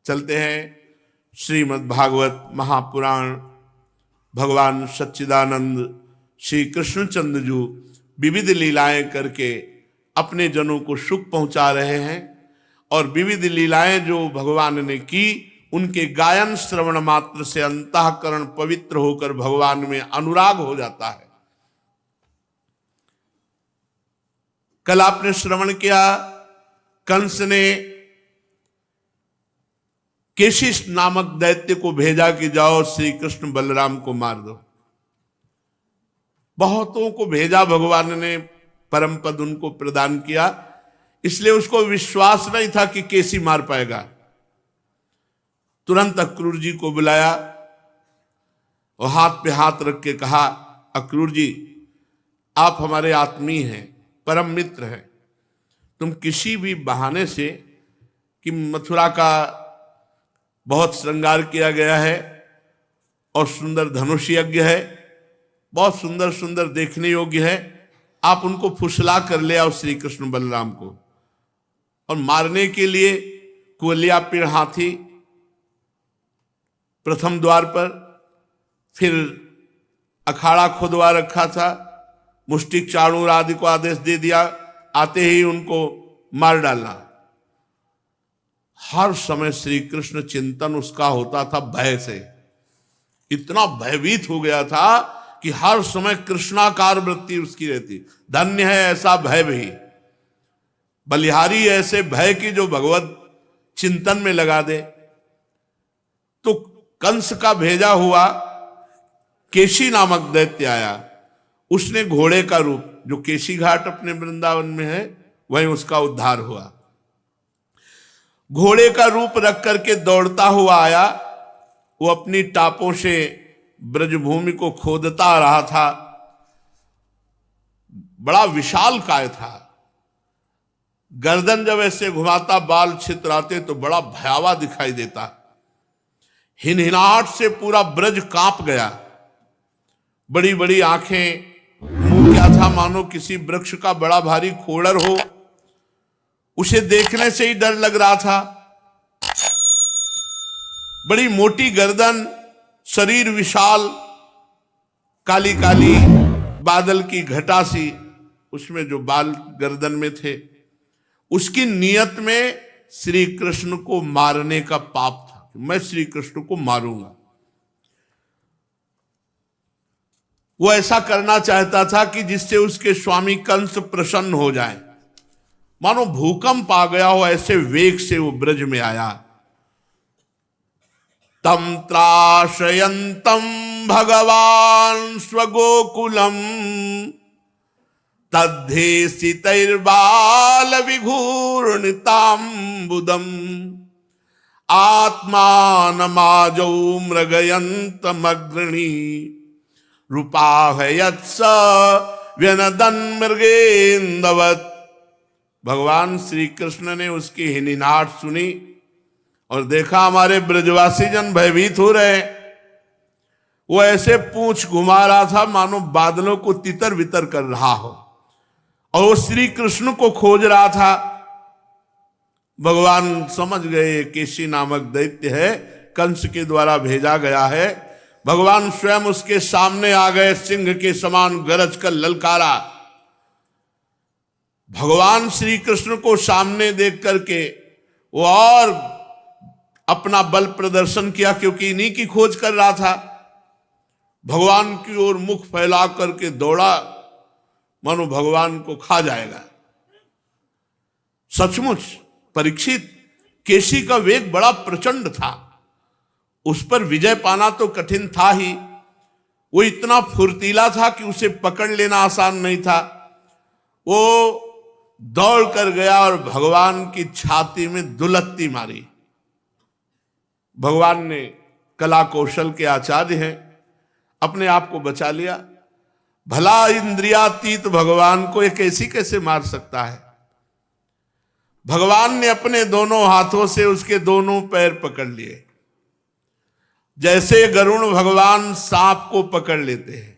चलते हैं श्रीमद् भागवत महापुराण। भगवान सच्चिदानंद श्री कृष्णचंद्र जी विविध लीलाएं करके अपने जनों को सुख पहुंचा रहे हैं और विविध लीलाएं जो भगवान ने की उनके गायन श्रवण मात्र से अंतःकरण पवित्र होकर भगवान में अनुराग हो जाता है। कल आपने श्रवण किया, कंस ने केशी नामक दैत्य को भेजा कि जाओ श्री कृष्ण बलराम को मार दो। बहुतों को भेजा, भगवान ने परम पद उनको प्रदान किया, इसलिए उसको विश्वास नहीं था कि केसी मार पाएगा। तुरंत अक्रूर जी को बुलाया और हाथ पे हाथ रख के कहा, अक्रूर जी आप हमारे आत्मीय हैं, परम मित्र हैं, तुम किसी भी बहाने से कि मथुरा का बहुत श्रृंगार किया गया है और सुंदर धनुष यज्ञ है, बहुत सुंदर सुंदर देखने योग्य है, आप उनको फुसला कर ले आओ श्री कृष्ण बलराम को। और मारने के लिए कुलिया पेड़ हाथी प्रथम द्वार पर, फिर अखाड़ा खुदवा रखा था, मुष्टिक चाणूर आदि को आदेश दे दिया, आते ही उनको मार डालना। हर समय श्री कृष्ण चिंतन उसका होता था भय से, इतना भयभीत हो गया था कि हर समय कृष्णाकार वृत्ति उसकी रहती। धन्य है ऐसा भय भी, बलिहारी ऐसे भय की जो भगवत चिंतन में लगा दे। तो कंस का भेजा हुआ केशी नामक दैत्य आया, उसने घोड़े का रूप, जो केशी घाट अपने वृंदावन में है वहीं उसका उद्धार हुआ, घोड़े का रूप रख करके दौड़ता हुआ आया। वो अपनी टापों से ब्रजभूमि को खोदता रहा था, बड़ा विशाल काय था, गर्दन जब ऐसे घुमाता बाल छितराते तो बड़ा भयावह दिखाई देता। हिनहिनाहट से पूरा ब्रज कांप गया, बड़ी बड़ी आंखें, मुंह क्या था मानो किसी वृक्ष का बड़ा भारी खोड़र हो, उसे देखने से ही डर लग रहा था। बड़ी मोटी गर्दन, शरीर विशाल, काली काली बादल की घटा सी, उसमें जो बाल गर्दन में थे, उसकी नियत में श्री कृष्ण को मारने का पाप था, मैं श्री कृष्ण को मारूंगा। वो ऐसा करना चाहता था कि जिससे उसके स्वामी कंस प्रसन्न हो जाए, मानो भूकंप आ गया हो, ऐसे वेग से वो ब्रज में आया। तम त्राशयन्तम भगवान स्वगोकुलम तद्धेसितैर्बाल विघूर्णिताम्बुदम आत्मानमाजौ मृगयन्तमग्रणी रूपाहयत्स व्यनदन मृगेन्दवत्। भगवान श्री कृष्ण ने उसकी हिनहिनाहट सुनी और देखा हमारे ब्रजवासी जन भयभीत हो रहे। वो ऐसे पूंछ घुमा रहा था मानो बादलों को तितर बितर कर रहा हो, और वो श्री कृष्ण को खोज रहा था। भगवान समझ गए केशी नामक दैत्य है, कंस के द्वारा भेजा गया है। भगवान स्वयं उसके सामने आ गए, सिंह के समान गरज कर ललकारा। भगवान श्री कृष्ण को सामने देख करके वो और अपना बल प्रदर्शन किया, क्योंकि इन्हीं की खोज कर रहा था। भगवान की ओर मुख फैला करके दौड़ा, मानो भगवान को खा जाएगा। सचमुच परीक्षित, केशी का वेग बड़ा प्रचंड था, उस पर विजय पाना तो कठिन था ही। वो इतना फुर्तीला था कि उसे पकड़ लेना आसान नहीं था। वो दौड़ कर गया और भगवान की छाती में दुलत्ती मारी। भगवान ने कला कौशल के आचार्य हैं, अपने आप को बचा लिया। भला इंद्रियातीत भगवान को एक ऐसी कैसे मार सकता है। भगवान ने अपने दोनों हाथों से उसके दोनों पैर पकड़ लिए, जैसे गरुण भगवान सांप को पकड़ लेते हैं,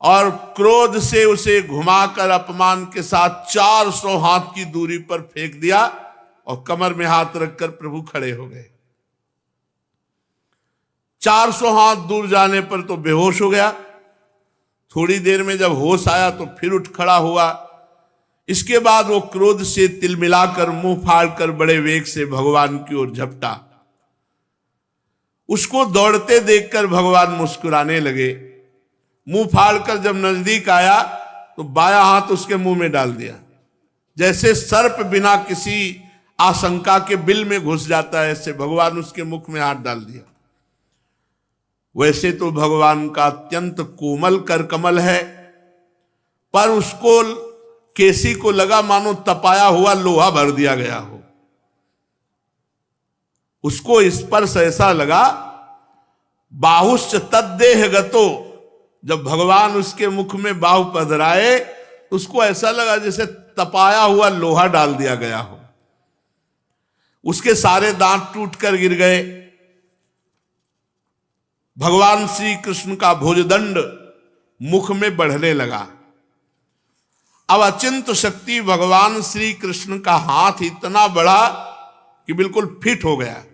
और क्रोध से उसे घुमाकर अपमान के साथ 400 हाथ की दूरी पर फेंक दिया और कमर में हाथ रखकर प्रभु खड़े हो गए। 400 हाथ दूर जाने पर तो बेहोश हो गया। थोड़ी देर में जब होश आया तो फिर उठ खड़ा हुआ। इसके बाद वो क्रोध से तिलमिलाकर मुंह फाड़कर बड़े वेग से भगवान की ओर झपटा। उसको दौड़ते देखकर भगवान मुस्कुराने लगे। मुंह फाड़कर जब नजदीक आया तो बायां हाथ उसके मुंह में डाल दिया, जैसे सर्प बिना किसी आशंका के बिल में घुस जाता है, ऐसे भगवान उसके मुख में हाथ डाल दिया। वैसे तो भगवान का अत्यंत कोमल कर कमल है, पर उसको केसी को लगा मानो तपाया हुआ लोहा भर दिया गया हो। उसको स्पर्श ऐसा लगा, बाहुश्च तद्देह गतो, जब भगवान उसके मुख में बाहु पधराए तो उसको ऐसा लगा जैसे तपाया हुआ लोहा डाल दिया गया हो। उसके सारे दांत टूटकर गिर गए। भगवान श्री कृष्ण का भुजदंड मुख में बढ़ने लगा। अब अचिंत शक्ति भगवान श्री कृष्ण का हाथ इतना बड़ा कि बिल्कुल फिट हो गया,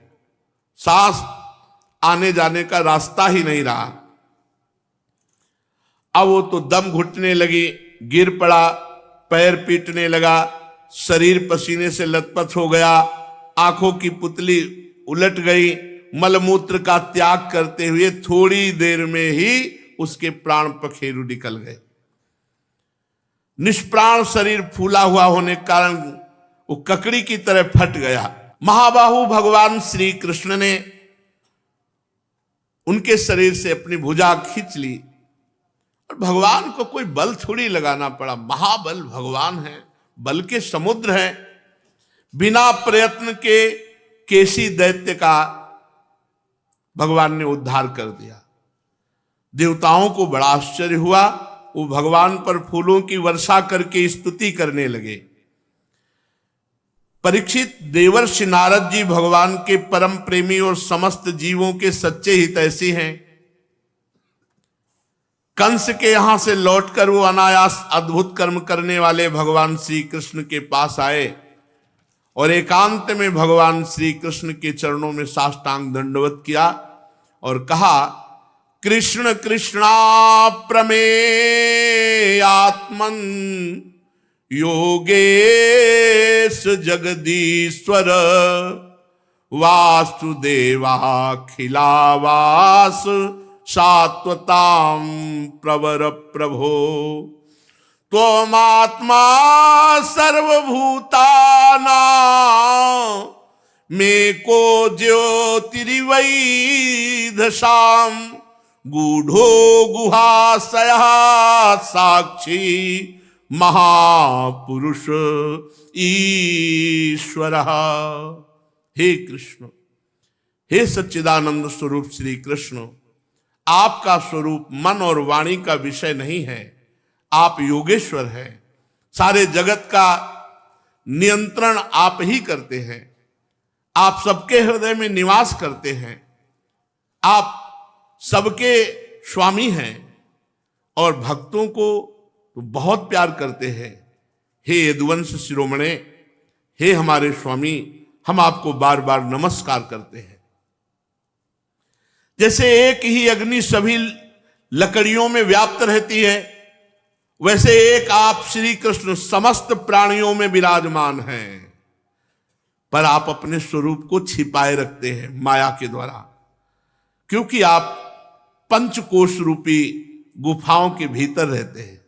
सांस आने जाने का रास्ता ही नहीं रहा। अब वो तो दम घुटने लगी, गिर पड़ा, पैर पीटने लगा, शरीर पसीने से लथपथ हो गया, आंखों की पुतली उलट गई। मलमूत्र का त्याग करते हुए थोड़ी देर में ही उसके प्राण पखेरु निकल गए। निष्प्राण शरीर फूला हुआ होने के कारण वो ककड़ी की तरह फट गया। महाबाहु भगवान श्री कृष्ण ने उनके शरीर से अपनी भुजा खींच ली और भगवान को कोई बल थोड़ी लगाना पड़ा। महाबल भगवान है, बल के समुद्र है। बिना प्रयत्न के केसी दैत्य का भगवान ने उद्धार कर दिया। देवताओं को बड़ा आश्चर्य हुआ। वो भगवान पर फूलों की वर्षा करके स्तुति करने लगे। परीक्षित, देवर्षि नारद जी भगवान के परम प्रेमी और समस्त जीवों के सच्चे हितैषी हैं। कंस के यहां से लौटकर वो अनायास अद्भुत कर्म करने वाले भगवान श्री कृष्ण के पास आए और एकांत में भगवान श्री कृष्ण के चरणों में साष्टांग दंडवत किया और कहा, कृष्ण कृष्णा प्रमेयात्मन योगेश जगदीश्वर वासुदेवाखिलावास सात्वताम प्रवर प्रभो त्वमात्मा सर्वभूतानां मेको ज्योतिरिवैधशाम गूढ़ो गुहाशयः साक्षी महापुरुष ईश्वरः। हे कृष्ण, हे सच्चिदानंद स्वरूप श्री कृष्ण, आपका स्वरूप मन और वाणी का विषय नहीं है। आप योगेश्वर हैं। सारे जगत का नियंत्रण आप ही करते हैं। आप सबके हृदय में निवास करते हैं। आप सबके स्वामी हैं और भक्तों को तो बहुत प्यार करते हैं। हे यदुवंश शिरोमणे, हे हमारे स्वामी, हम आपको बार बार नमस्कार करते हैं। जैसे एक ही अग्नि सभी लकड़ियों में व्याप्त रहती है, वैसे एक आप श्री कृष्ण समस्त प्राणियों में विराजमान हैं, पर आप अपने स्वरूप को छिपाए रखते हैं माया के द्वारा, क्योंकि आप पंचकोश रूपी गुफाओं के भीतर रहते हैं।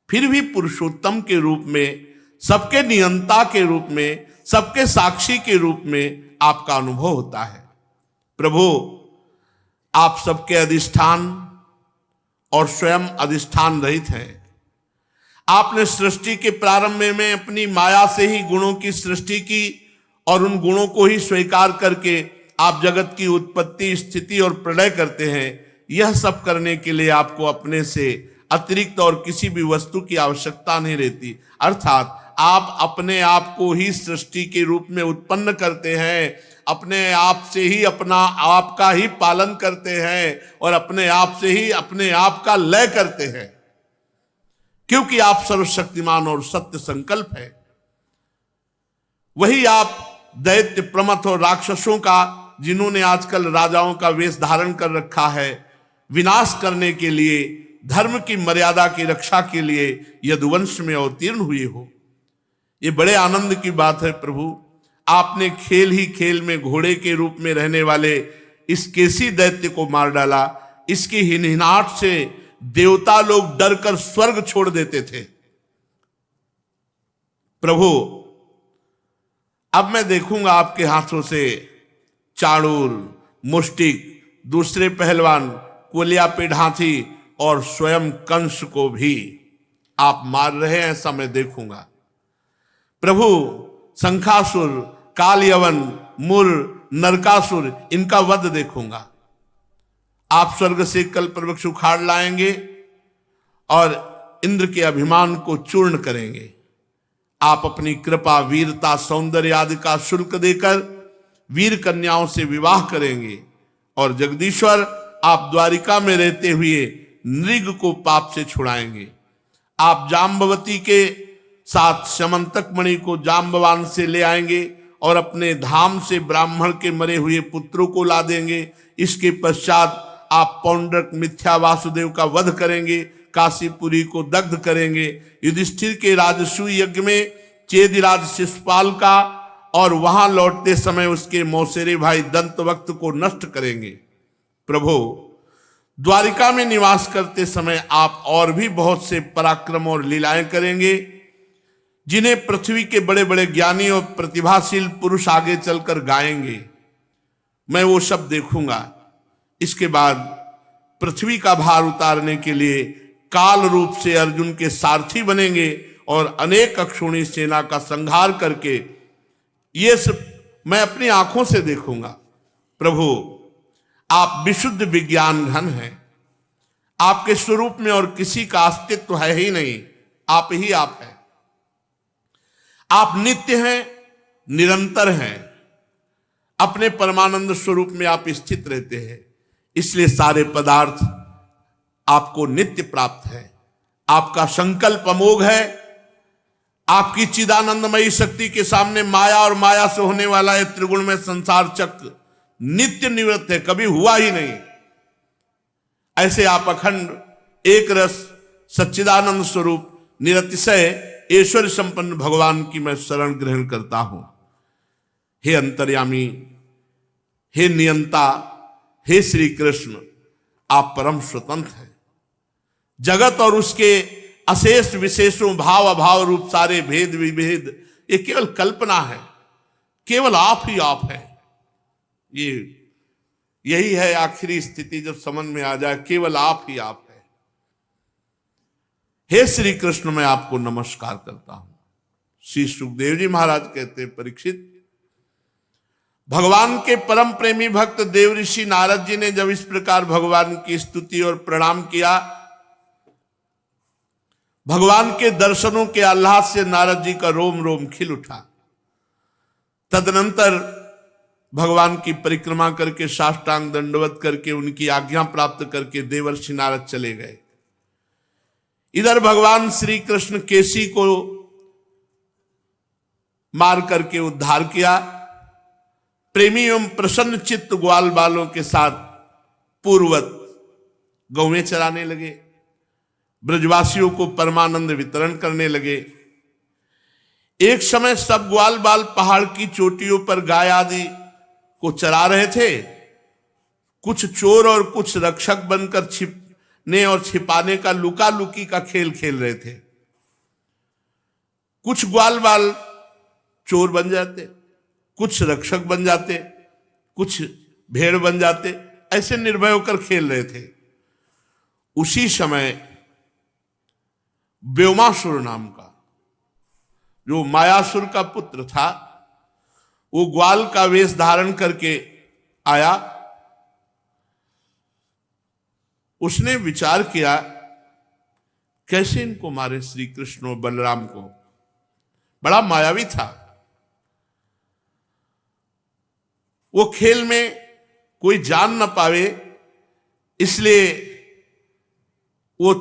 फिर भी पुरुषोत्तम के रूप में, सबके नियंता के रूप में, सबके साक्षी के रूप में आपका अनुभव होता है। प्रभु, आप सबके अधिष्ठान और स्वयं अधिष्ठान रहित हैं। आपने सृष्टि के प्रारंभ में अपनी माया से ही गुणों की सृष्टि की और उन गुणों को ही स्वीकार करके आप जगत की उत्पत्ति, स्थिति और प्रलय करते हैं। यह सब करने के लिए आपको अपने से अतिरिक्त और किसी भी वस्तु की आवश्यकता नहीं रहती। अर्थात आप अपने आप को ही सृष्टि के रूप में उत्पन्न करते हैं, अपने आप से ही अपना आप का ही पालन करते हैं और अपने आप से ही अपने आप का लय करते हैं, क्योंकि आप सर्वशक्तिमान और सत्य संकल्प है। वही आप दैत्य, प्रमथ और राक्षसों का जिन्होंने आजकल राजाओं का वेश धारण कर रखा है, विनाश करने के लिए, धर्म की मर्यादा की रक्षा के लिए यदुवंश में अवतीर्ण हुए हो। ये बड़े आनंद की बात है प्रभु। आपने खेल ही खेल में घोड़े के रूप में रहने वाले इस केसी दैत्य को मार डाला। इसकी हिनहिनाहट से देवता लोग डरकर स्वर्ग छोड़ देते थे। प्रभु, अब मैं देखूंगा आपके हाथों से चाणूर, मुष्टिक, दूसरे पहलवान, कोलिया पे ढांची और स्वयं कंस को भी आप मार रहे हैं, ऐसा मैं देखूंगा। प्रभु, शंखासुर, कालयवन, मुर, नरकासुर, इनका वध देखूंगा। आप स्वर्ग से कल्पवृक्ष उखाड़ लाएंगे और इंद्र के अभिमान को चूर्ण करेंगे। आप अपनी कृपा, वीरता, सौंदर्य आदि का शुल्क देकर वीर कन्याओं से विवाह करेंगे और जगदीश्वर, आप द्वारिका में रहते हुए नृग को पाप से छुड़ाएंगे। आप जाम्बवती के साथ समंतक मणि को जाम्बवान से ले आएंगे और अपने धाम से ब्राह्मण के मरे हुए पुत्रों को ला देंगे। इसके पश्चात आप पौंड्रक मिथ्या वासुदेव का वध करेंगे, काशीपुरी को दग्ध करेंगे, युधिष्ठिर के राजसूय यज्ञ में चेदिराज शिशुपाल का और वहां लौटते समय उसके मौसेरे भाई दंतवक्त को नष्ट करेंगे। प्रभु, द्वारिका में निवास करते समय आप और भी बहुत से पराक्रम और लीलाएं करेंगे, जिन्हें पृथ्वी के बड़े बड़े ज्ञानी और प्रतिभाशील पुरुष आगे चलकर गाएंगे। मैं वो सब देखूंगा। इसके बाद पृथ्वी का भार उतारने के लिए काल रूप से अर्जुन के सारथी बनेंगे और अनेक अक्षौणी सेना का संहार करके ये सब मैं अपनी आंखों से देखूंगा। प्रभु, आप विशुद्ध विज्ञान घन हैं। आपके स्वरूप में और किसी का अस्तित्व है ही नहीं, आप ही आप हैं। आप नित्य हैं, निरंतर हैं, अपने परमानंद स्वरूप में आप स्थित रहते हैं। इसलिए सारे पदार्थ आपको नित्य प्राप्त है। आपका संकल्प अमोघ है। आपकी चिदानंदमयी शक्ति के सामने माया और माया से होने वाला यह त्रिगुण में संसार चक्र नित्य निवृत्त है, कभी हुआ ही नहीं। ऐसे आप अखंड एक रस सच्चिदानंद स्वरूप निरतिशय ऐश्वर्य संपन्न भगवान की मैं शरण ग्रहण करता हूं। हे अंतर्यामी, हे नियंता, हे श्री कृष्ण, आप परम स्वतंत्र हैं। जगत और उसके अशेष विशेषों, भाव अभाव रूप सारे भेद विभेद ये केवल कल्पना है, केवल आप ही आप हैं। यही है आखिरी स्थिति, जब समझ में आ जाए केवल आप ही आप है। हे श्री कृष्ण, मैं आपको नमस्कार करता हूं। श्री सुखदेव जी महाराज कहते हैं, परीक्षित, भगवान के परम प्रेमी भक्त देव ऋषि नारद जी ने जब इस प्रकार भगवान की स्तुति और प्रणाम किया, भगवान के दर्शनों के आह्लाद से नारद जी का रोम रोम खिल उठा। तदनंतर भगवान की परिक्रमा करके साष्टांग दंडवत करके उनकी आज्ञा प्राप्त करके देवर्षि नारद चले गए। इधर भगवान श्री कृष्ण केसी को मार करके उद्धार किया। प्रेमी एवं प्रसन्न चित्त ग्वाल बालों के साथ पूर्ववत गौवें चराने लगे, ब्रजवासियों को परमानंद वितरण करने लगे। एक समय सब ग्वाल बाल पहाड़ की चोटियों पर गाय आदि को चरा रहे थे। कुछ चोर और कुछ रक्षक बनकर छिपने और छिपाने का लुका लुकी का खेल खेल रहे थे। कुछ ग्वाल बाल चोर बन जाते, कुछ रक्षक बन जाते, कुछ भेड़ बन जाते, ऐसे निर्भय होकर खेल रहे थे। उसी समय व्योमासुर नाम का जो मायासुर का पुत्र था, वो ग्वाल का वेश धारण करके आया। उसने विचार किया कैसे इनको मारे, श्री कृष्ण और बलराम को। बड़ा मायावी था वो, खेल में कोई जान न पावे इसलिए वो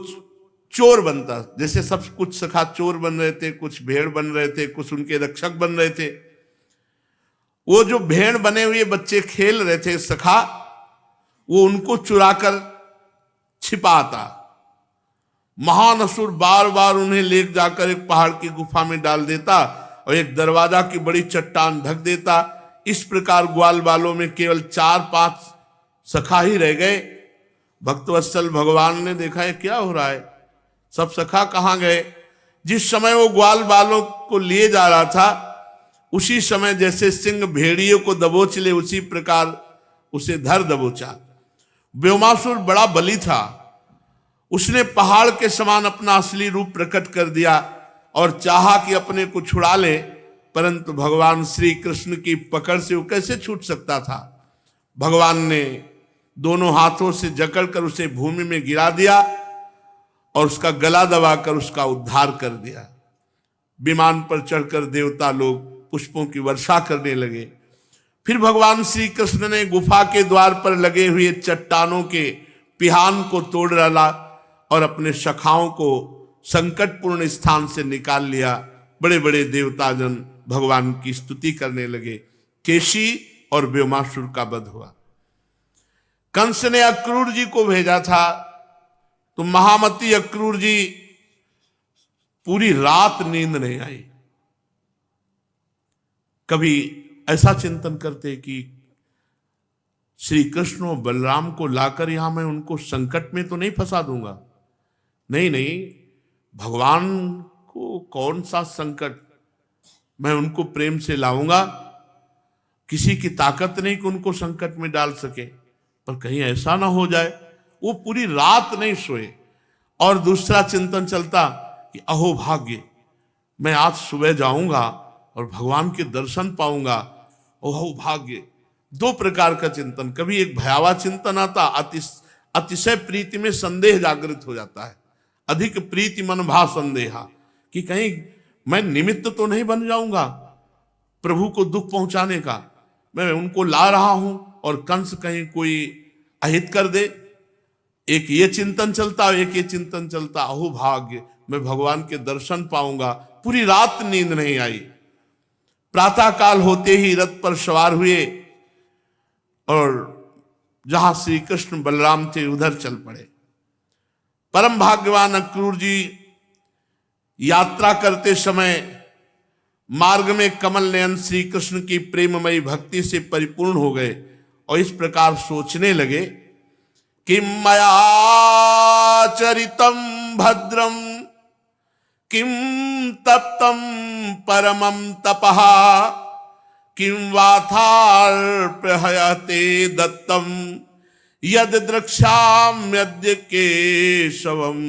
चोर बनता। जैसे सब कुछ सखा चोर बन रहे थे, कुछ भेड़ बन रहे थे, कुछ उनके रक्षक बन रहे थे। वो जो भेड़ बने हुए बच्चे खेल रहे थे सखा, वो उनको चुराकर छिपाता। महान असुर बार बार उन्हें ले जाकर एक पहाड़ की गुफा में डाल देता और एक दरवाजा की बड़ी चट्टान ढक देता। इस प्रकार ग्वाल बालों में केवल 4-5 सखा ही रह गए। भक्तवत्सल भगवान ने देखा है क्या हो रहा है, सब सखा कहाँ गए। जिस समय वो ग्वाल बालों को लिए जा रहा था, उसी समय जैसे सिंह भेड़ियों को दबोच ले, उसी प्रकार उसे धर दबोचा। व्योमासुर बड़ा बली था, उसने पहाड़ के समान अपना असली रूप प्रकट कर दिया और चाहा कि अपने को छुड़ा ले, परंतु भगवान श्री कृष्ण की पकड़ से वो कैसे छूट सकता था। भगवान ने दोनों हाथों से जकड़कर उसे भूमि में गिरा दिया और उसका गला दबाकर उसका उद्धार कर दिया। विमान पर चढ़कर देवता लोग पुष्पों की वर्षा करने लगे। फिर भगवान श्री कृष्ण ने गुफा के द्वार पर लगे हुए चट्टानों के पिहान को तोड़ डाला और अपने सखाओं को संकटपूर्ण स्थान से निकाल लिया। बड़े बड़े देवताजन भगवान की स्तुति करने लगे। केशी और व्योमासुर का वध हुआ। कंस ने अक्रूर जी को भेजा था, तो महामती अक्रूर जी पूरी रात नींद नहीं आई। कभी ऐसा चिंतन करते कि श्री कृष्ण और बलराम को लाकर यहां मैं उनको संकट में तो नहीं फंसा दूंगा। नहीं नहीं, भगवान को कौन सा संकट, मैं उनको प्रेम से लाऊंगा। किसी की ताकत नहीं कि उनको संकट में डाल सके, पर कहीं ऐसा ना हो जाए। वो पूरी रात नहीं सोए और दूसरा चिंतन चलता कि अहो भाग्य, मैं आज सुबह जाऊंगा और भगवान के दर्शन पाऊंगा। ओहो भाग्य, दो प्रकार का चिंतन। कभी एक भयावह चिंतन आता, अतिशय प्रीति में संदेह जागृत हो जाता है। अधिक प्रीति मन भा संदेहा, कि कहीं मैं निमित्त तो नहीं बन जाऊंगा प्रभु को दुख पहुंचाने का। मैं उनको ला रहा हूं और कंस कहीं कोई अहित कर दे। एक ये चिंतन चलता, एक ये चिंतन चलता, अहो भाग्य, मैं भगवान के दर्शन पाऊंगा। पूरी रात नींद नहीं आई। प्रातः काल होते ही रथ पर सवार हुए और जहां श्री कृष्ण बलराम थे उधर चल पड़े। परम भाग्यवान अक्रूर जी यात्रा करते समय मार्ग में कमल नयन श्री कृष्ण की प्रेममयी भक्ति से परिपूर्ण हो गए और इस प्रकार सोचने लगे कि मया चरितम भद्रम किम तप्तम परमम तपः किम वाथार्पहयते दत्तम यद द्रक्ष्याम्यद्य केशवम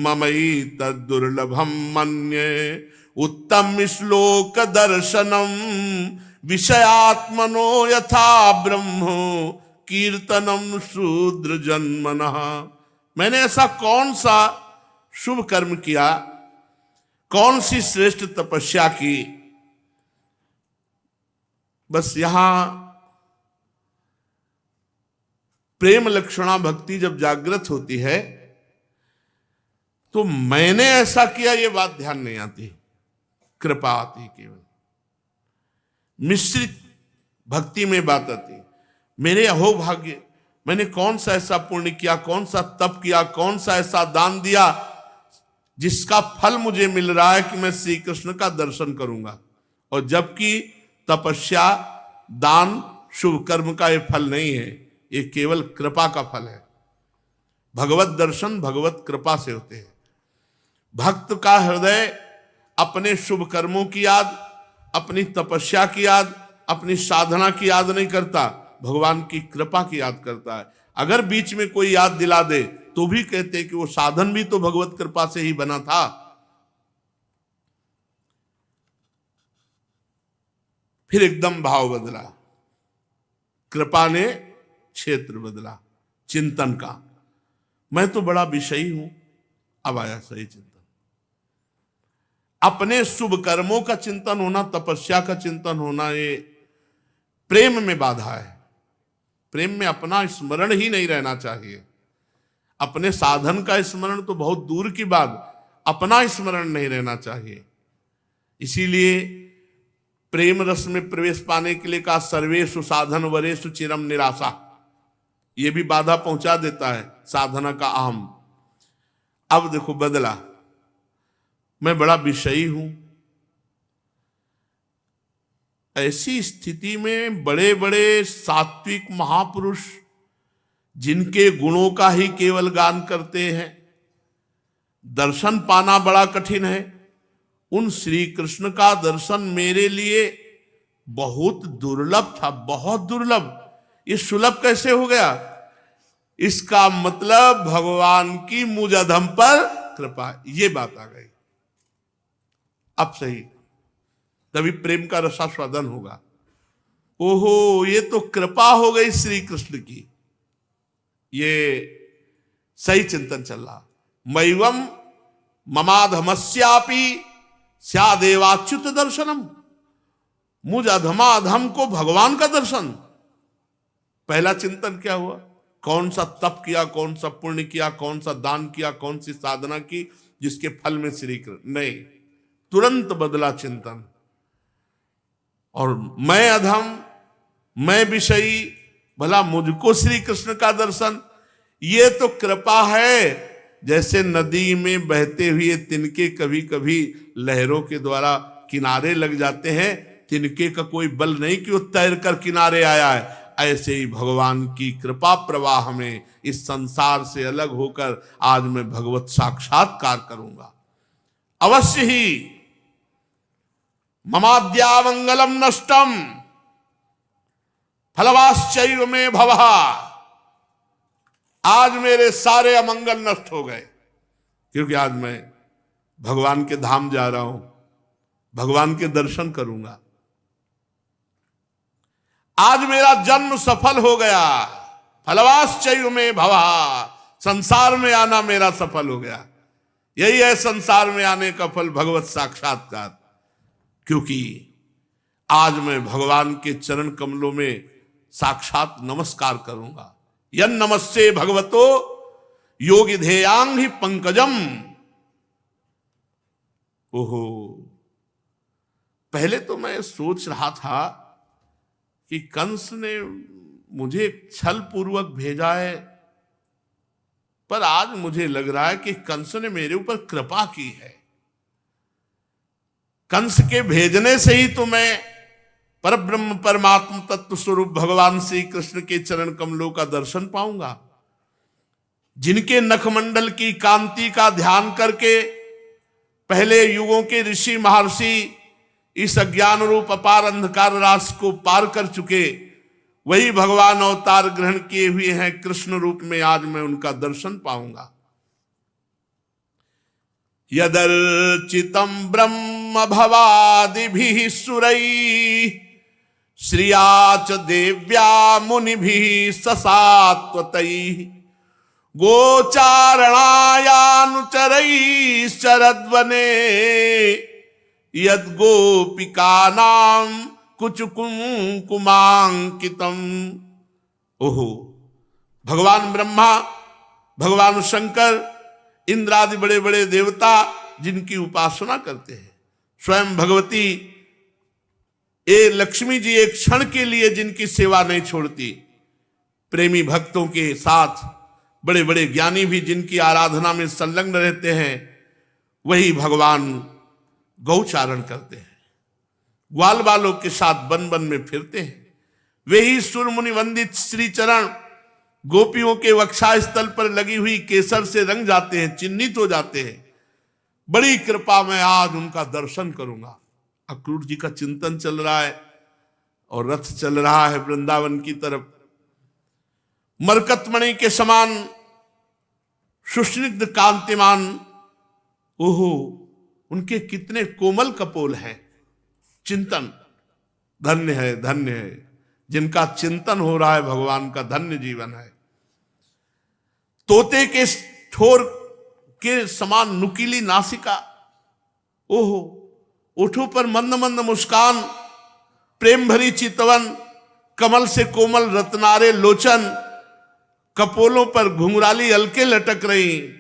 ममई तद्दुर्लभम मन्ये उत्तम श्लोक दर्शनम विषयात्मनो यथा ब्रह्मो कीर्तनम शूद्र जन्मनः। मैंने ऐसा कौन सा शुभ कर्म किया, कौन सी श्रेष्ठ तपस्या की। बस यहां प्रेम लक्षणा भक्ति जब जागृत होती है तो मैंने ऐसा किया ये बात ध्यान नहीं आती, कृपा आती केवल। मिश्रित भक्ति में बात आती, मेरे अहो भाग्य, मैंने कौन सा ऐसा पुण्य किया, कौन सा तप किया, कौन सा ऐसा दान दिया जिसका फल मुझे मिल रहा है कि मैं श्री कृष्ण का दर्शन करूंगा। और जबकि तपस्या, दान, शुभ कर्म का ये फल नहीं है, ये केवल कृपा का फल है। भगवत दर्शन भगवत कृपा से होते हैं। भक्त का हृदय अपने शुभ कर्मों की याद, अपनी तपस्या की याद, अपनी साधना की याद नहीं करता, भगवान की कृपा की याद करता है। अगर बीच में कोई याद दिला दे तो भी कहते कि वो साधन भी तो भगवत कृपा से ही बना था। फिर एकदम भाव बदला, कृपा ने क्षेत्र बदला चिंतन का। मैं तो बड़ा विषयी हूं, अब आया सही चिंतन। अपने शुभ कर्मों का चिंतन होना, तपस्या का चिंतन होना, ये प्रेम में बाधा है। प्रेम में अपना स्मरण ही नहीं रहना चाहिए। अपने साधन का स्मरण तो बहुत दूर की बात, अपना स्मरण नहीं रहना चाहिए। इसीलिए प्रेम रस में प्रवेश पाने के लिए कहा सर्वेषु साधन वरेषु चिरम निराशा। ये भी बाधा पहुंचा देता है साधना का अहम। अब देखो बदला, मैं बड़ा विषयी हूं। ऐसी स्थिति में बड़े बड़े सात्विक महापुरुष जिनके गुणों का ही केवल गान करते हैं, दर्शन पाना बड़ा कठिन है। उन श्री कृष्ण का दर्शन मेरे लिए बहुत दुर्लभ था, बहुत दुर्लभ। ये सुलभ कैसे हो गया? इसका मतलब भगवान की मुझ अधम पर कृपा। ये बात आ गई अब सही, तभी प्रेम का रसास्वादन होगा। ओहो, ये तो कृपा हो गई श्री कृष्ण की। ये सही चिंतन चल रहा। मैवम ममाधमस्यापि स्यादेवाच्युत दर्शनम। मुझ अधमा अधम को भगवान का दर्शन। पहला चिंतन क्या हुआ? कौन सा तप किया, कौन सा पुण्य किया, कौन सा दान किया, कौन सी साधना की जिसके फल में श्री कृष्ण। नहीं, तुरंत बदला चिंतन। और मैं अधम, मैं विषयी, भला मुझको श्री कृष्ण का दर्शन। ये तो कृपा है। जैसे नदी में बहते हुए तिनके कभी कभी लहरों के द्वारा किनारे लग जाते हैं, तिनके का कोई बल नहीं कि वो तैर कर किनारे आया है। ऐसे ही भगवान की कृपा प्रवाह में इस संसार से अलग होकर आज मैं भगवत साक्षात्कार करूंगा अवश्य ही। ममाद्या मंगलम नष्टम फलवाश्चैव में भवः। आज मेरे सारे अमंगल नष्ट हो गए, क्योंकि आज मैं भगवान के धाम जा रहा हूं, भगवान के दर्शन करूंगा। आज मेरा जन्म सफल हो गया। फलवाश्चैव में भवः, संसार में आना मेरा सफल हो गया। यही है संसार में आने का फल, भगवत साक्षात्कार। क्योंकि आज मैं भगवान के चरण कमलों में साक्षात नमस्कार करूंगा। यन नमस्ते भगवतो योगी ध्येयांग ही पंकजम। ओहो, पहले तो मैं सोच रहा था कि कंस ने मुझे छल पूर्वक भेजा है, पर आज मुझे लग रहा है कि कंस ने मेरे ऊपर कृपा की है। कंस के भेजने से ही तो मैं परब्रह्म परमात्म तत्व स्वरूप भगवान श्री कृष्ण के चरण कमलों का दर्शन पाऊंगा। जिनके नखमंडल की कांति का ध्यान करके पहले युगों के ऋषि महर्षि इस अज्ञान रूप अपार अंधकार राशि को पार कर चुके, वही भगवान अवतार ग्रहण किए हुए हैं कृष्ण रूप में। आज मैं उनका दर्शन पाऊंगा। यदर्चितम ब्रह्म भवादिभिः सुरैः श्रिया च देव्या मुनिभिः ससात्वतैः गोचारणायानुचरैः शरद्वने यद्गोपिकानां कुचकुंकुमांकितम्। ओहो, भगवान ब्रह्मा, भगवान शंकर, इंद्रादि बड़े बड़े देवता जिनकी उपासना करते हैं, स्वयं भगवती ये लक्ष्मी जी एक क्षण के लिए जिनकी सेवा नहीं छोड़ती, प्रेमी भक्तों के साथ बड़े बड़े ज्ञानी भी जिनकी आराधना में संलग्न रहते हैं, वही भगवान गौचारण करते हैं, ग्वाल बालों के साथ वन वन में फिरते हैं। वे ही सुर मुनि वंदित श्री चरण गोपियों के वक्षा स्थल पर लगी हुई केसर से रंग जाते हैं, चिन्हित हो जाते हैं। बड़ी कृपा में आज उनका दर्शन करूंगा। अक्रूर जी का चिंतन चल रहा है और रथ चल रहा है वृंदावन की तरफ। मरकतमणि के समान सुस्निग्ध कांतिमान, ओहो, उनके कितने कोमल कपोल हैं। चिंतन, धन्य है, धन्य है जिनका चिंतन हो रहा है भगवान का, धन्य जीवन है। तोते के ठोर के समान नुकीली नासिका, ओहो, ओठों पर मंद मंद मुस्कान, प्रेम भरी चितवन, कमल से कोमल रत्नारे लोचन, कपोलों पर घुंघराली अलके लटक रही।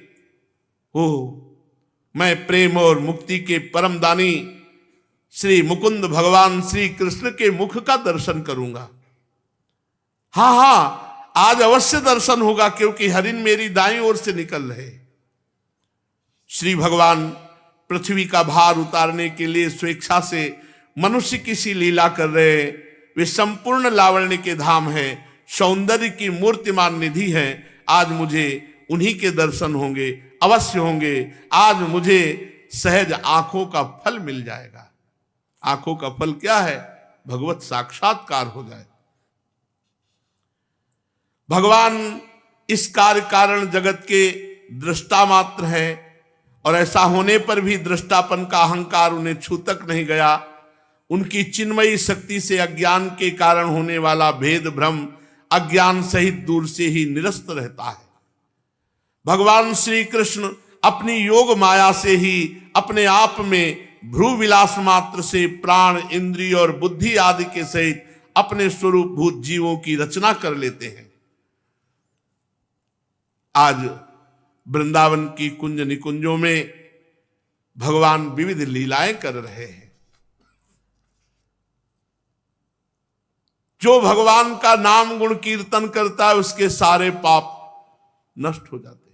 ओह, मैं प्रेम और मुक्ति के परम दानी श्री मुकुंद भगवान श्री कृष्ण के मुख का दर्शन करूंगा। हाँ, आज अवश्य दर्शन होगा, क्योंकि हरिण मेरी दाईं ओर से निकल रहे। श्री भगवान पृथ्वी का भार उतारने के लिए स्वेच्छा से मनुष्य की सी लीला कर रहे। वे संपूर्ण लावण्य के धाम है, सौंदर्य की मूर्तिमान निधि है। आज मुझे उन्हीं के दर्शन होंगे, अवश्य होंगे। आज मुझे सहज आंखों का फल मिल जाएगा। आंखों का फल क्या है? भगवत साक्षात्कार हो जाए। भगवान इस कार्य कारण जगत के दृष्टा मात्र है, और ऐसा होने पर भी दृष्टापन का अहंकार उन्हें छू तक नहीं गया। उनकी चिन्मयी शक्ति से अज्ञान के कारण होने वाला भेद भ्रम अज्ञान सहित दूर से ही निरस्त रहता है। भगवान श्री कृष्ण अपनी योग माया से ही अपने आप में भ्रू विलास मात्र से प्राण, इंद्रिय और बुद्धि आदि के सहित अपने स्वरूप भूत जीवों की रचना कर लेते हैं। आज वृंदावन की कुंज निकुंजों में भगवान विविध लीलाएं कर रहे हैं। जो भगवान का नाम गुण कीर्तन करता है उसके सारे पाप नष्ट हो जाते हैं।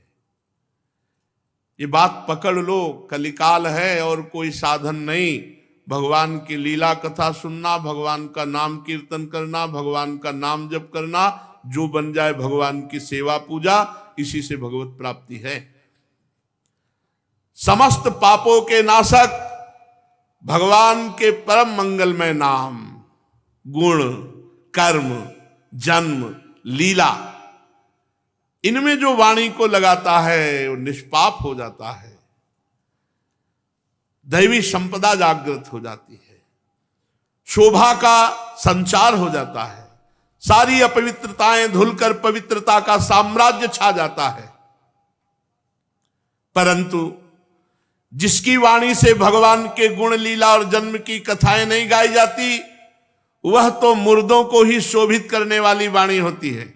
ये बात पकड़ लो, कलिकाल है और कोई साधन नहीं। भगवान की लीला कथा सुनना, भगवान का नाम कीर्तन करना, भगवान का नाम जप करना, जो बन जाए भगवान की सेवा पूजा, इसी से भगवत प्राप्ति है। समस्त पापों के नाशक भगवान के परम मंगलमय नाम, गुण, कर्म, जन्म, लीला, इनमें जो वाणी को लगाता है वो निष्पाप हो जाता है। दैवी संपदा जागृत हो जाती है, शोभा का संचार हो जाता है, सारी अपवित्रताएं धुलकर पवित्रता का साम्राज्य छा जाता है। परंतु जिसकी वाणी से भगवान के गुण, लीला और जन्म की कथाएं नहीं गाई जाती, वह तो मुर्दों को ही शोभित करने वाली वाणी होती है,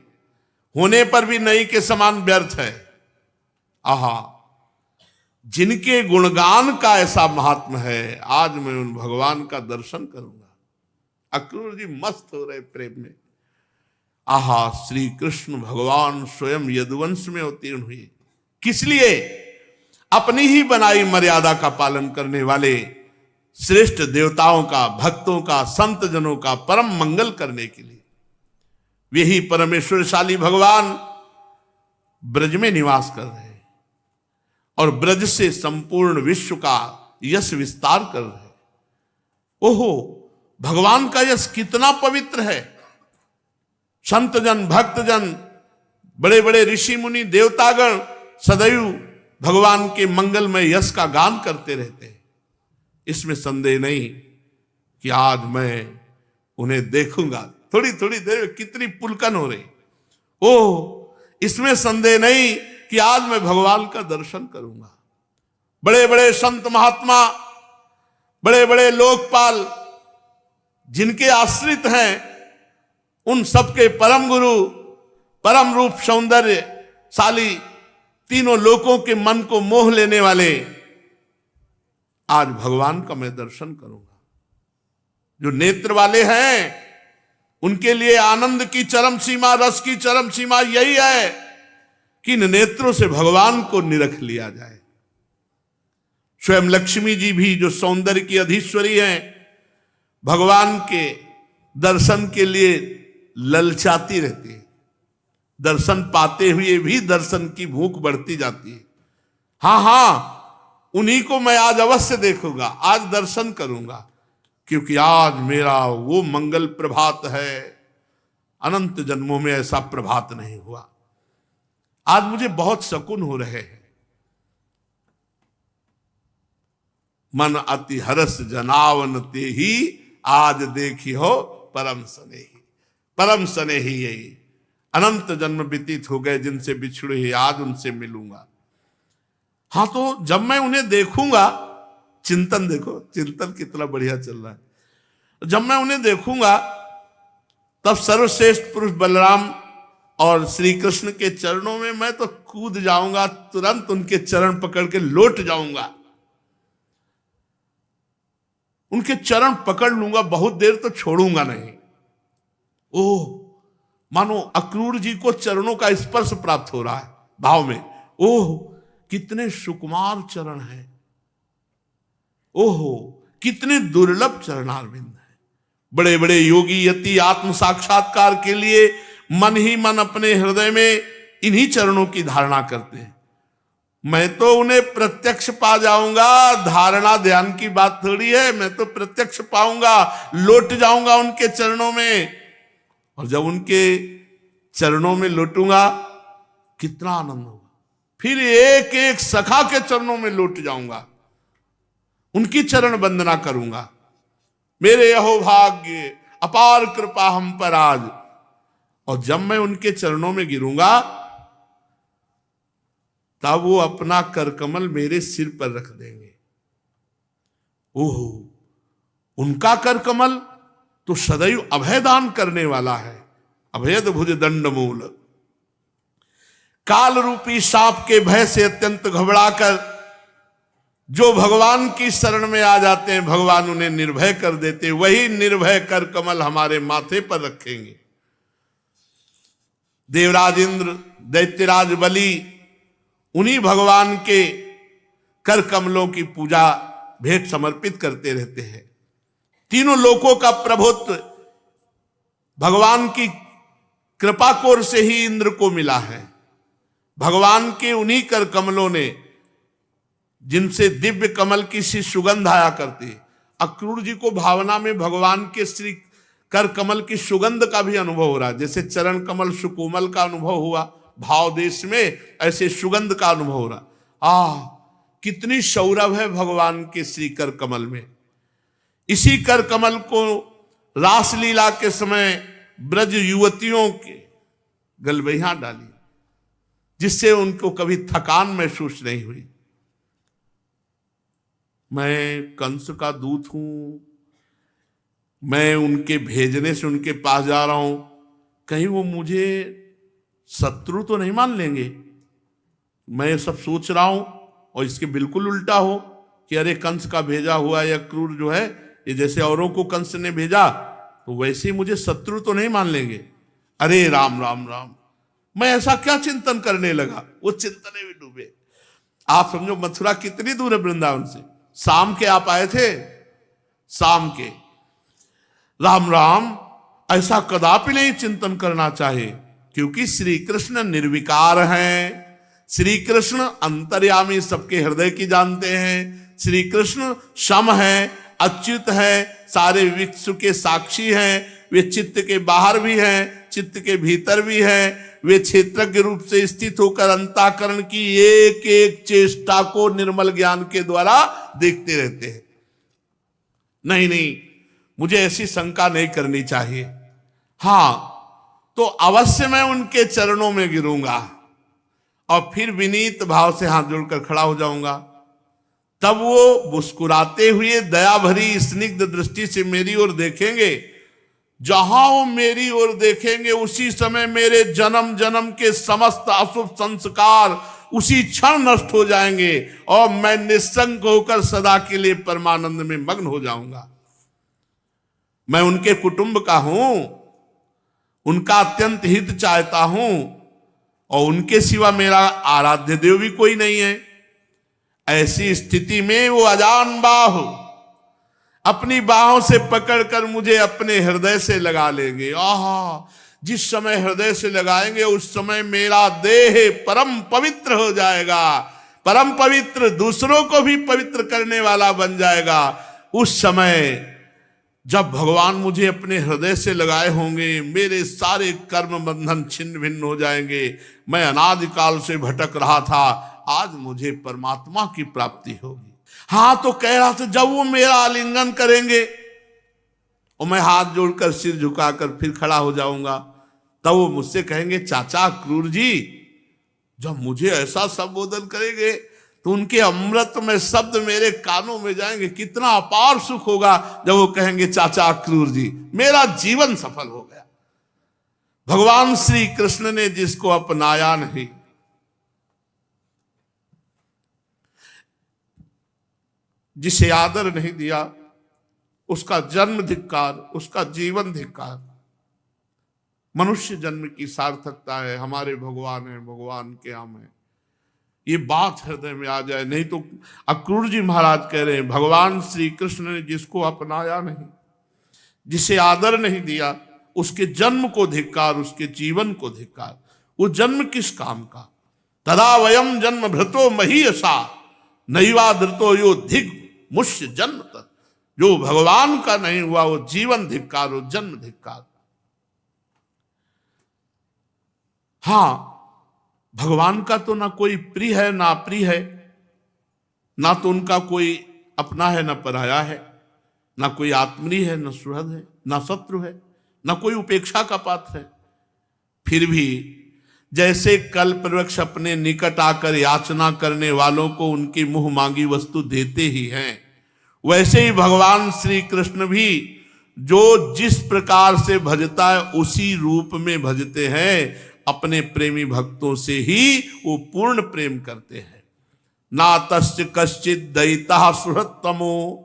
होने पर भी नहीं के समान व्यर्थ है। आहा, जिनके गुणगान का ऐसा महात्म है, आज मैं उन भगवान का दर्शन करूंगा। अक्रूर जी मस्त हो रहे प्रेम में। आहा, श्री कृष्ण भगवान स्वयं यदुवंश में अवतीर्ण हुए। किस लिए? अपनी ही बनाई मर्यादा का पालन करने वाले श्रेष्ठ देवताओं का, भक्तों का, संत जनों का परम मंगल करने के लिए। वे ही परमेश्वरशाली भगवान ब्रज में निवास कर रहे हैं और ब्रज से संपूर्ण विश्व का यश विस्तार कर रहे हैं। ओहो, भगवान का यश कितना पवित्र है। संत जन, भक्त जन, बड़े बड़े ऋषि मुनि, देवतागण सदैव भगवान के मंगलमय यश का गान करते रहते हैं। इसमें संदेह नहीं कि आज मैं उन्हें देखूंगा। थोड़ी थोड़ी देर में कितनी पुलकन हो रही। ओह, इसमें संदेह नहीं कि आज मैं भगवान का दर्शन करूंगा। बड़े बड़े संत महात्मा, बड़े बड़े लोकपाल जिनके आश्रित हैं, उन सबके परम गुरु, परम रूप सौंदर्यशाली, तीनों लोकों के मन को मोह लेने वाले, आज भगवान का मैं दर्शन करूंगा। जो नेत्र वाले हैं उनके लिए आनंद की चरम सीमा, रस की चरम सीमा यही है कि इन नेत्रों से भगवान को निरख लिया जाए। स्वयं लक्ष्मी जी भी जो सौंदर्य की अधीश्वरी हैं, भगवान के दर्शन के लिए ललचाती रहती है। दर्शन पाते हुए भी दर्शन की भूख बढ़ती जाती है। हाँ, उन्हीं को मैं आज अवश्य देखूंगा, आज दर्शन करूंगा, क्योंकि आज मेरा वो मंगल प्रभात है। अनंत जन्मों में ऐसा प्रभात नहीं हुआ। आज मुझे बहुत सकून हो रहे हैं। मन अति हरस जनावन ते ही, आज देखी हो परम स्नेही। परम स्नेही यही, अनंत जन्म व्यतीत हो गए जिनसे बिछड़े ही, आज उनसे मिलूंगा। हाँ, तो जब मैं उन्हें देखूंगा, चिंतन देखो, चिंतन कितना बढ़िया चल रहा है। जब मैं उन्हें देखूंगा तब सर्वश्रेष्ठ पुरुष बलराम और श्री कृष्ण के चरणों में मैं तो कूद जाऊंगा, तुरंत उनके चरण पकड़ के लौट जाऊंगा। उनके चरण पकड़ लूंगा, बहुत देर तो छोड़ूंगा नहीं। ओह, मानो अक्रूर जी को चरणों का स्पर्श प्राप्त हो रहा है भाव में। ओह, कितने सुकुमार चरण हैं, ओहो कितने दुर्लभ चरणारविंद हैं। बड़े बड़े योगी यति आत्म साक्षात्कार के लिए मन ही मन अपने हृदय में इन्हीं चरणों की धारणा करते हैं। मैं तो उन्हें प्रत्यक्ष पा जाऊंगा, धारणा ध्यान की बात थोड़ी है। मैं तो प्रत्यक्ष पाऊंगा, लौट जाऊंगा उनके चरणों में। और जब उनके चरणों में लौटूंगा कितना आनंद होगा। फिर एक एक सखा के चरणों में लौट जाऊंगा, उनकी चरण वंदना करूंगा। मेरे अहो भाग्य, अपार कृपा हम पर आज। और जब मैं उनके चरणों में गिरूंगा तब वो अपना करकमल मेरे सिर पर रख देंगे। ओहो, उनका करकमल तो सदैव अभयदान करने वाला है। अभयद भुज दंड मूल। काल रूपी सांप के भय से अत्यंत घबराकर जो भगवान की शरण में आ जाते हैं, भगवान उन्हें निर्भय कर देते। वही निर्भय कर कमल हमारे माथे पर रखेंगे। देवराज इंद्र, दैत्यराज बलि उन्हीं भगवान के कर कमलों की पूजा भेंट समर्पित करते रहते हैं। तीनों लोकों का प्रभुत्व भगवान की कृपा कोर से ही इंद्र को मिला है। भगवान के उन्हीं कर कमलों ने, जिनसे दिव्य कमल की सी सुगंध आया करती। अक्रूर जी को भावना में भगवान के श्री कर कमल की सुगंध का भी अनुभव हो रहा है। जैसे चरण कमल सुकोमल का अनुभव हुआ भाव देश में, ऐसे सुगंध का अनुभव हो रहा। कितनी सौरभ है भगवान के श्री कर कमल में। इसी कर कमल को रासलीला के समय ब्रज युवतियों के गलबैया डाली, जिससे उनको कभी थकान महसूस नहीं हुई। मैं कंस का दूत हूं, मैं उनके भेजने से उनके पास जा रहा हूं, कहीं वो मुझे शत्रु तो नहीं मान लेंगे। मैं ये सब सोच रहा हूं और इसके बिल्कुल उल्टा हो कि अरे कंस का भेजा हुआ या क्रूर जो है, ये जैसे औरों को कंस ने भेजा तो वैसे ही मुझे शत्रु तो नहीं मान लेंगे। अरे राम राम राम, मैं ऐसा क्या चिंतन करने लगा। वो चिंतने में डूबे। आप समझो मथुरा कितनी दूर है वृंदावन से। शाम के आप आए थे, शाम के। राम राम, ऐसा कदापि नहीं चिंतन करना चाहिए, क्योंकि श्री कृष्ण निर्विकार हैं। श्री कृष्ण अंतर्यामी, सबके हृदय की जानते हैं। श्री कृष्ण सम है, अच्युत है, सारे विश्व के साक्षी हैं। वे चित्त के बाहर भी हैं, चित्त के भीतर भी हैं। वे क्षेत्रज्ञ रूप से स्थित होकर अंतःकरण की एक एक चेष्टा को निर्मल ज्ञान के द्वारा देखते रहते हैं। नहीं नहीं, मुझे ऐसी शंका नहीं करनी चाहिए। हां, तो अवश्य मैं उनके चरणों में गिरूंगा और फिर विनीत भाव से हाथ जोड़कर खड़ा हो जाऊंगा। तब वो मुस्कुराते हुए दया भरी स्निग्ध दृष्टि से मेरी ओर देखेंगे। जहां वो मेरी ओर देखेंगे उसी समय मेरे जन्म जन्म के समस्त अशुभ संस्कार उसी क्षण नष्ट हो जाएंगे और मैं निस्संग होकर सदा के लिए परमानंद में मग्न हो जाऊंगा। मैं उनके कुटुंब का हूं, उनका अत्यंत हित चाहता हूं और उनके सिवा मेरा आराध्य देव भी कोई नहीं है। ऐसी स्थिति में वो अजान बाहु अपनी बाहों से पकड़कर मुझे अपने हृदय से लगा लेंगे। आहा, जिस समय हृदय से लगाएंगे उस समय मेरा देह परम पवित्र हो जाएगा। परम पवित्र, दूसरों को भी पवित्र करने वाला बन जाएगा। उस समय जब भगवान मुझे अपने हृदय से लगाए होंगे, मेरे सारे कर्म बंधन छिन्न भिन्न हो जाएंगे। मैं अनादिकाल से भटक रहा था, आज मुझे परमात्मा की प्राप्ति होगी। हाँ, तो कह रहा था जब वो मेरा आलिंगन करेंगे और मैं हाथ जोड़कर सिर झुकाकर फिर खड़ा हो जाऊंगा, तब वो मुझसे कहेंगे चाचा क्रूर जी, जब मुझे ऐसा संबोधन करेंगे तो उनके अमृत में शब्द मेरे कानों में जाएंगे। कितना अपार सुख होगा जब वो कहेंगे चाचा अक्रूर जी, मेरा जीवन सफल हो गया। भगवान श्री कृष्ण ने जिसको अपनाया नहीं, जिसे आदर नहीं दिया, उसका जन्म धिक्कार, उसका जीवन धिक्कार। मनुष्य जन्म की सार्थकता है, हमारे भगवान है, भगवान के हम है, ये बात हृदय में आ जाए। नहीं तो अक्रूर जी महाराज कह रहे हैं, भगवान श्री कृष्ण ने जिसको अपनाया नहीं, जिसे आदर नहीं दिया, उसके जन्म को धिक्कार, उसके जीवन को धिक्कार। वो जन्म किस काम का? तदा वयम जन्म भृतो महीयसा नैवा धृतो यो धिक मुष्य जन्म तक। जो भगवान का नहीं हुआ वो जीवन धिक्कार, वो जन्म धिक्कार। हाँ, भगवान का तो ना कोई प्रिय है ना अप्रिय है, ना तो उनका कोई अपना है ना पराया है, ना कोई आत्मीय है ना सुहृद है, ना शत्रु है, ना कोई उपेक्षा का पात्र है। फिर भी जैसे कल्प वृक्ष अपने निकट आकर याचना करने वालों को उनकी मुंह मांगी वस्तु देते ही हैं, वैसे ही भगवान श्री कृष्ण भी जो जिस प्रकार से भजता है उसी रूप में भजते हैं। अपने प्रेमी भक्तों से ही वो पूर्ण प्रेम करते हैं। ना तस्य कश्चित दयिता सुहृत्तमो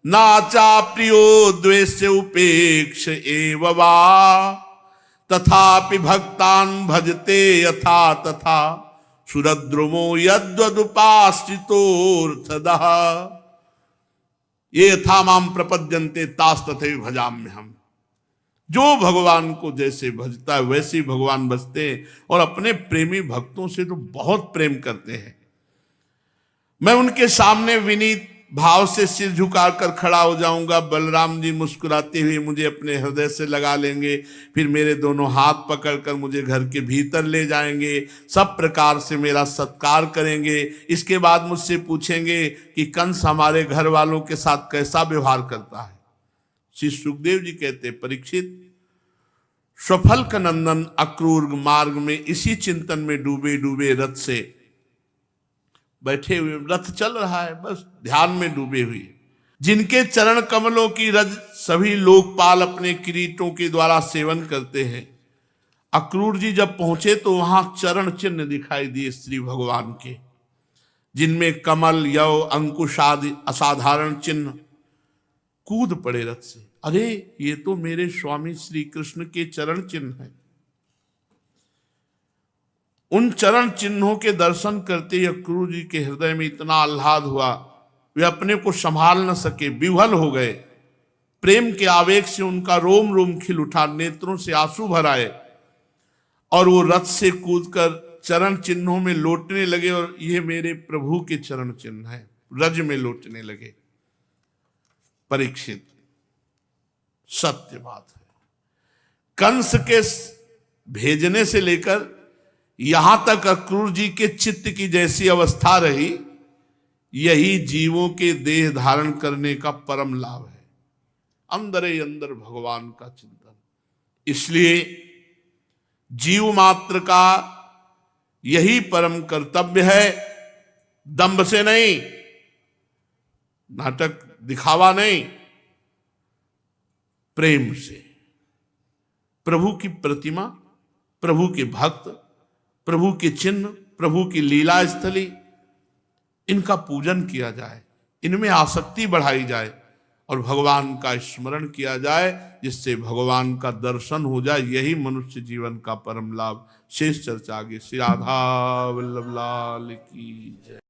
ना चा प्रियो द्वेष्य उपेक्ष एव वा तथापि भक्तान भजते यथा तथा सुरद्रुमो यद्वदुपाश्रितोर्थदः ये यथा माम प्रपद्यन्ते तास तथैव भजाम्य हम। जो भगवान को जैसे भजता है वैसे ही भगवान भजते हैं, और अपने प्रेमी भक्तों से तो बहुत प्रेम करते हैं। मैं उनके सामने विनीत भाव से सिर झुकाकर खड़ा हो जाऊंगा, बलराम जी मुस्कुराते हुए मुझे अपने हृदय से लगा लेंगे, फिर मेरे दोनों हाथ पकड़कर मुझे घर के भीतर ले जाएंगे, सब प्रकार से मेरा सत्कार करेंगे। इसके बाद मुझसे पूछेंगे कि कंस हमारे घर वालों के साथ कैसा व्यवहार करता है। श्री सुखदेव जी कहते, परीक्षित, स्वफल का नंदन अक्रूर मार्ग में इसी चिंतन में डूबे डूबे रथ से बैठे हुए, रथ चल रहा है, बस ध्यान में डूबे हुए, जिनके चरण कमलों की रज सभी लोकपाल अपने किरीटों के द्वारा सेवन करते हैं। अक्रूर जी जब पहुंचे तो वहां चरण चिन्ह दिखाई दिए श्री भगवान के, जिनमें कमल, यव, अंकुश आदि असाधारण चिन्ह। कूद पड़े रथ से, अरे ये तो मेरे स्वामी श्री कृष्ण के चरण चिन्ह हैं। उन चरण चिन्हों के दर्शन करते ही अक्रूर जी के हृदय में इतना आह्लाद हुआ, वे अपने को संभाल न सके, विह्वल हो गए। प्रेम के आवेग से उनका रोम रोम खिल उठा, नेत्रों से आंसू भर आए, और वो रथ से कूदकर चरण चिन्हों में लौटने लगे। और ये मेरे प्रभु के चरण चिन्ह हैं, रज में लौटने लगे। परीक्षित, सत्य बात है, कंस के भेजने से लेकर यहां तक अक्रूर जी के चित्त की जैसी अवस्था रही, यही जीवों के देह धारण करने का परम लाभ है, अंदर ही अंदर भगवान का चिंतन। इसलिए जीव मात्र का यही परम कर्तव्य है, दंभ से नहीं, नाटक दिखावा नहीं, प्रेम से प्रभु की प्रतिमा, प्रभु के भक्त, प्रभु के चिन्ह, प्रभु की लीला स्थली, इनका पूजन किया जाए, इनमें आसक्ति बढ़ाई जाए और भगवान का स्मरण किया जाए, जिससे भगवान का दर्शन हो जाए। यही मनुष्य जीवन का परम लाभ। शेष चर्चा आगे। श्री राधा वल्लभ लाल की जय।